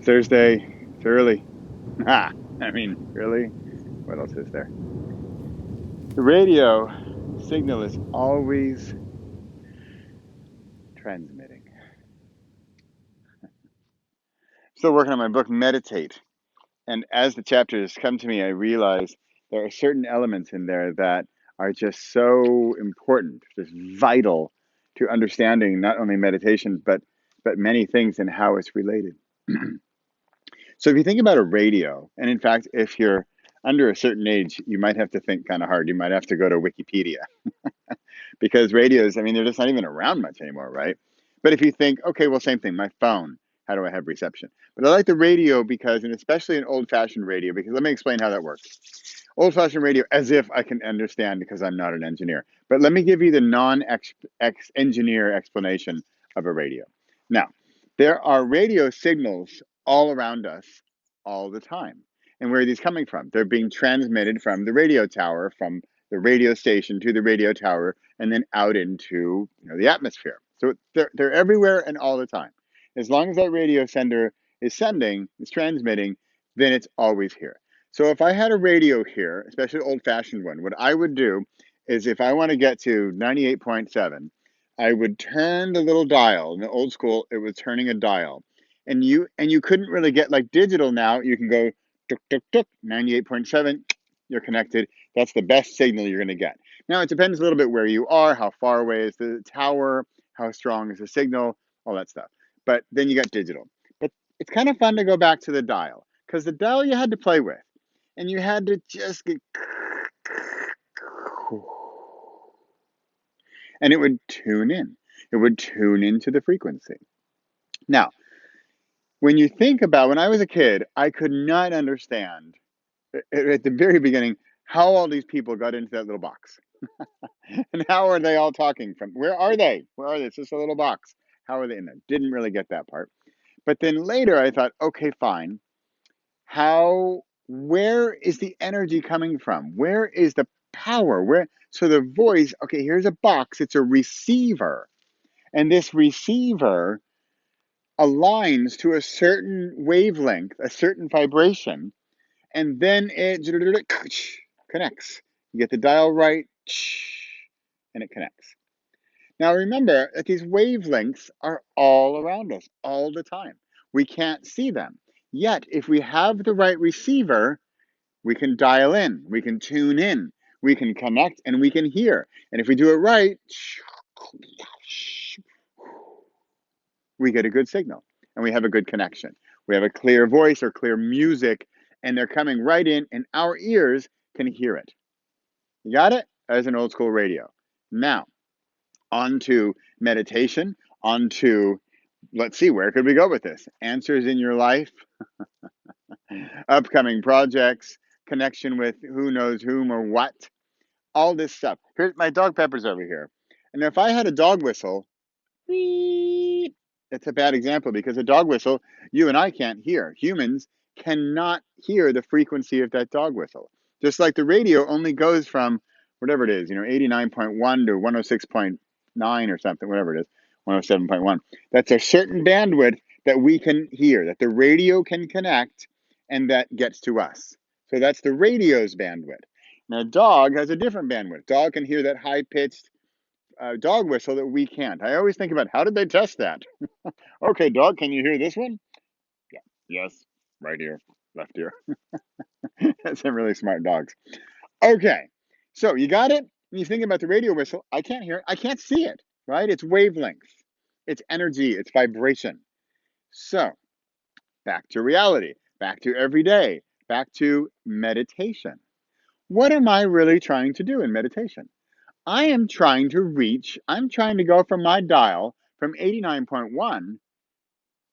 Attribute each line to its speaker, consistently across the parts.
Speaker 1: Thursday. It's early. Ah, I mean, really? What else is there? The radio signal is always transmitting. Still working on my book, Meditate. And as the chapters come to me, I realize there are certain elements in there that are just so important, just vital to understanding not only meditation, but many things and how it's related. So if you think about a radio, and in fact, if you're under a certain age, you might have to think kind of hard. You might have to go to Wikipedia because radios, I mean, they're just not even around much anymore, right? But if you think, okay, well, same thing, my phone, how do I have reception? But I like the radio because, and especially an old fashioned radio, because let me explain how that works. Old fashioned radio, as if I can understand because I'm not an engineer. But let me give you the non engineer explanation of a radio. Now, there are radio signals all around us all the time. And where are these coming from? They're being transmitted from the radio tower, from the radio station to the radio tower, and then out into the atmosphere. So they're everywhere and all the time. As long as that radio sender is transmitting, then it's always here. So if I had a radio here, especially an old-fashioned one, what I would do is if I want to get to 98.7, I would turn the little dial. In the old school, it was turning a dial. And you couldn't really get like digital now. You can go tuk tuk tuk 98.7, you're connected. That's the best signal you're going to get. Now, it depends a little bit where you are, how far away is the tower, how strong is the signal, all that stuff. But then you got digital. But it's kind of fun to go back to the dial because the dial you had to play with and you had to just get, and it would tune in. It would tune into the frequency. Now, when you think about when I was a kid, I could not understand at the very beginning how all these people got into that little box. And how are they all talking from? Where are they? Where are they? It's just a little box. How are they in there? Didn't really get that part. But then later I thought, okay, fine. Where is the energy coming from? Where is the power? So the voice, okay, here's a box, it's a receiver. And this receiver aligns to a certain wavelength, a certain vibration, and then it connects. You get the dial right, and it connects. Now remember that these wavelengths are all around us all the time. We can't see them. Yet, if we have the right receiver, we can dial in, we can tune in, we can connect, and we can hear. And if we do it right, we get a good signal and we have a good connection. We have a clear voice or clear music, and they're coming right in, and our ears can hear it. You got it? As an old school radio. Now, on to meditation, on to, let's see, where could we go with this? Answers in your life, upcoming projects, connection with who knows whom or what, all this stuff. Here's my dog Pepper's over here. And if I had a dog whistle, it's a bad example because a dog whistle, you and I can't hear. Humans cannot hear the frequency of that dog whistle. Just like the radio only goes from whatever it is, 89.1 to 106.9 or something, whatever it is, 107.1. That's a certain bandwidth that we can hear, that the radio can connect, and that gets to us. So that's the radio's bandwidth. Now, a dog has a different bandwidth. Dog can hear that high-pitched dog whistle that we can't. I always think about how did they test that? Okay, dog, can you hear this one? Yeah. Yes. Right ear, left ear. That's some really smart dogs. Okay. So you got it? When you think about the radio whistle, I can't hear it. I can't see it, right? It's wavelength. It's energy. It's vibration. So back to reality, back to everyday, back to meditation. What am I really trying to do in meditation? I'm trying to go from my dial from 89.1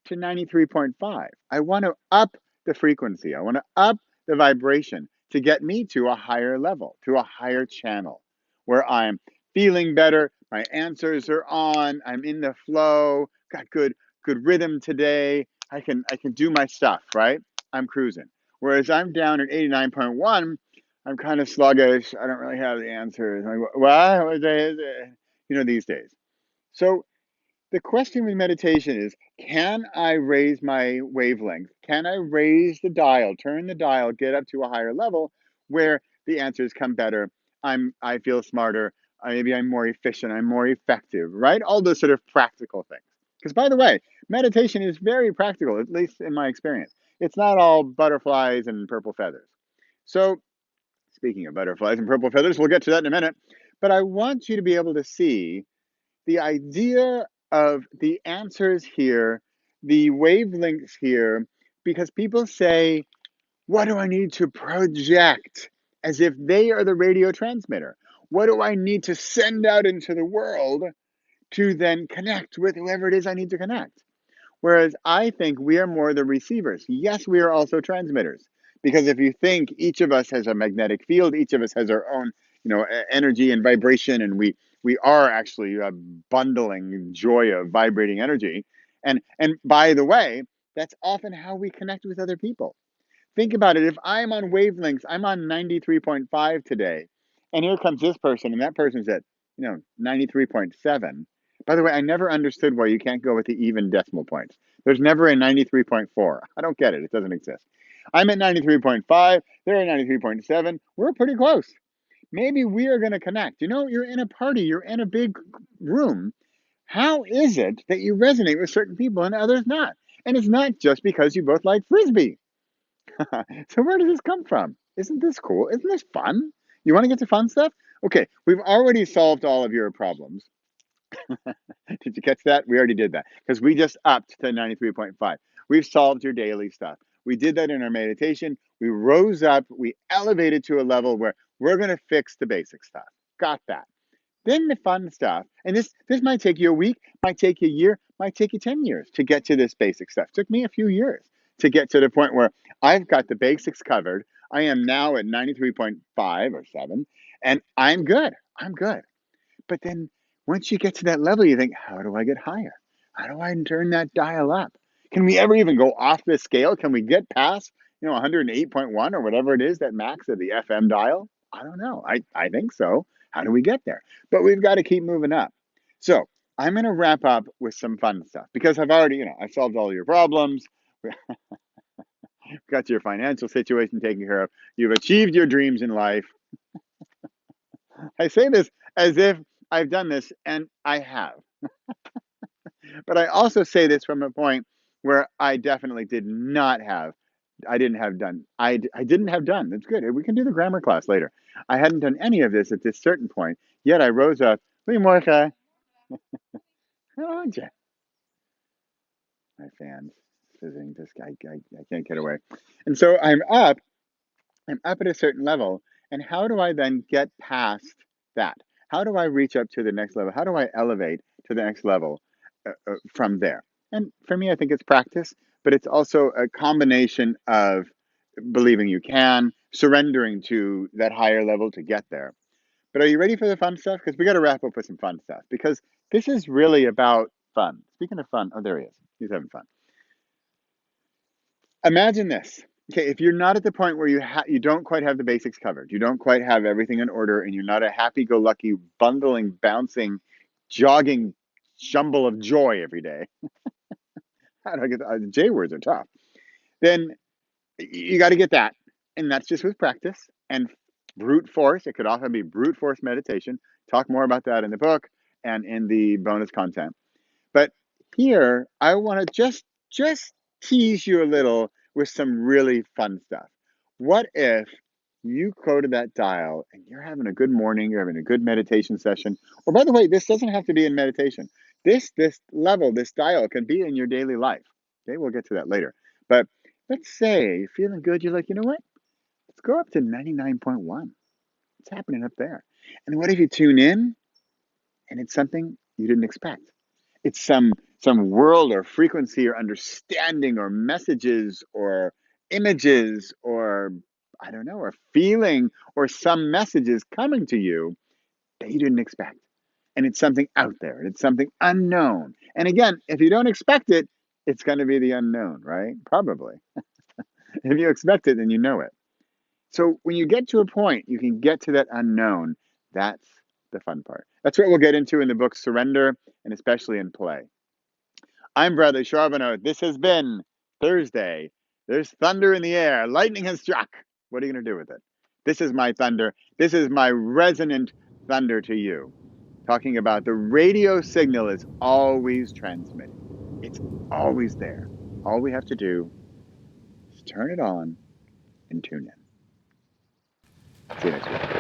Speaker 1: to 93.5. I want to up the frequency. I want to up the vibration to get me to a higher level, to a higher channel where I'm feeling better. My answers are on. I'm in the flow. Got good rhythm today. I can do my stuff, right? I'm cruising. Whereas I'm down at 89.1, I'm kind of sluggish. I don't really have the answers. I'm like, what? What day is it? These days. So The question with meditation is, can I raise my wavelength? Can I raise the dial, turn the dial, get up to a higher level where the answers come better? I feel smarter. Maybe I'm more efficient. I'm more effective, right? All those sort of practical things. Because by the way, meditation is very practical, at least in my experience. It's not all butterflies and purple feathers. So speaking of butterflies and purple feathers, we'll get to that in a minute. But I want you to be able to see the idea of the answers here, the wavelengths here, because people say, what do I need to project? As if they are the radio transmitter. What do I need to send out into the world to then connect with whoever it is I need to connect? Whereas I think we are more the receivers. Yes, we are also transmitters. Because if you think each of us has a magnetic field, each of us has our own, energy and vibration, and we are actually a bundling joy of vibrating energy. And by the way, that's often how we connect with other people. Think about it. If I'm on wavelengths, I'm on 93.5 today, and here comes this person, and that person's at, 93.7. By the way, I never understood why you can't go with the even decimal points. There's never a 93.4. I don't get it. It doesn't exist. I'm at 93.5. They're at 93.7. We're pretty close. Maybe we are going to connect. You're in a party, you're in a big room. How is it that you resonate with certain people and others not? And it's not just because you both like frisbee. So where does this come from? Isn't this cool? Isn't this fun? You want to get to fun stuff? Okay, we've already solved all of your problems. Did you catch that? We already did that because we just upped to 93.5. We've solved your daily stuff. We did that in our meditation. We rose up, we elevated to a level where we're going to fix the basic stuff. Got that. Then the fun stuff, and this might take you a week, might take you a year, might take you 10 years to get to this basic stuff. It took me a few years to get to the point where I've got the basics covered. I am now at 93.5 or 7, and I'm good. I'm good. But then once you get to that level, you think, how do I get higher? How do I turn that dial up? Can we ever even go off this scale? Can we get past, 108.1 or whatever it is that max of the FM dial? I don't know. I think so. How do we get there? But we've got to keep moving up. So I'm going to wrap up with some fun stuff because I've already, I've solved all your problems. We've got your financial situation taken care of. You've achieved your dreams in life. I say this as if I've done this, and I have. But I also say this from a point where I definitely did not have, I didn't have done, I didn't have done. That's good. We can do the grammar class later. I hadn't done any of this at this certain point, yet I rose up. Goedemorgen. Oh, my fans visiting this guy. I can't get away. And so I'm up at a certain level. And how do I then get past that? How do I reach up to the next level? How do I elevate to the next level from there? And for me, I think it's practice, but it's also a combination of believing you can, surrendering to that higher level to get there. But are you ready for the fun stuff? Because we got to wrap up with some fun stuff because this is really about fun. Speaking of fun, oh, there he is. He's having fun. Imagine this. Okay, if you're not at the point where you don't quite have the basics covered, you don't quite have everything in order, and you're not a happy-go-lucky, bundling, bouncing, jogging jumble of joy every day. How do I get the J words are tough. Then you got to get that, and that's just with practice and brute force. It could often be brute force meditation. Talk more about that in the book and in the bonus content. But here, I want to just tease you a little with some really fun stuff. What if you go to that dial and you're having a good morning, you're having a good meditation session. Or by the way, this doesn't have to be in meditation. This level, this dial can be in your daily life. Okay, we'll get to that later. But let's say you're feeling good, you're like, you know what? Let's go up to 99.1. What's happening up there? And what if you tune in and it's something you didn't expect? It's some world or frequency or understanding or messages or images or I don't know, or feeling or some messages coming to you that you didn't expect. And it's something out there and it's something unknown. And again, if you don't expect it, it's going to be the unknown, right? Probably. If you expect it, then you know it. So when you get to a point, you can get to that unknown. That's the fun part. That's what we'll get into in the book Surrender and especially in play. I'm Bradley Charbonneau. This has been Thursday. There's thunder in the air. Lightning has struck. What are you going to do with it? This is my thunder. This is my resonant thunder to you. Talking about the radio signal is always transmitting. It's always there. All we have to do is turn it on and tune in. See you next week.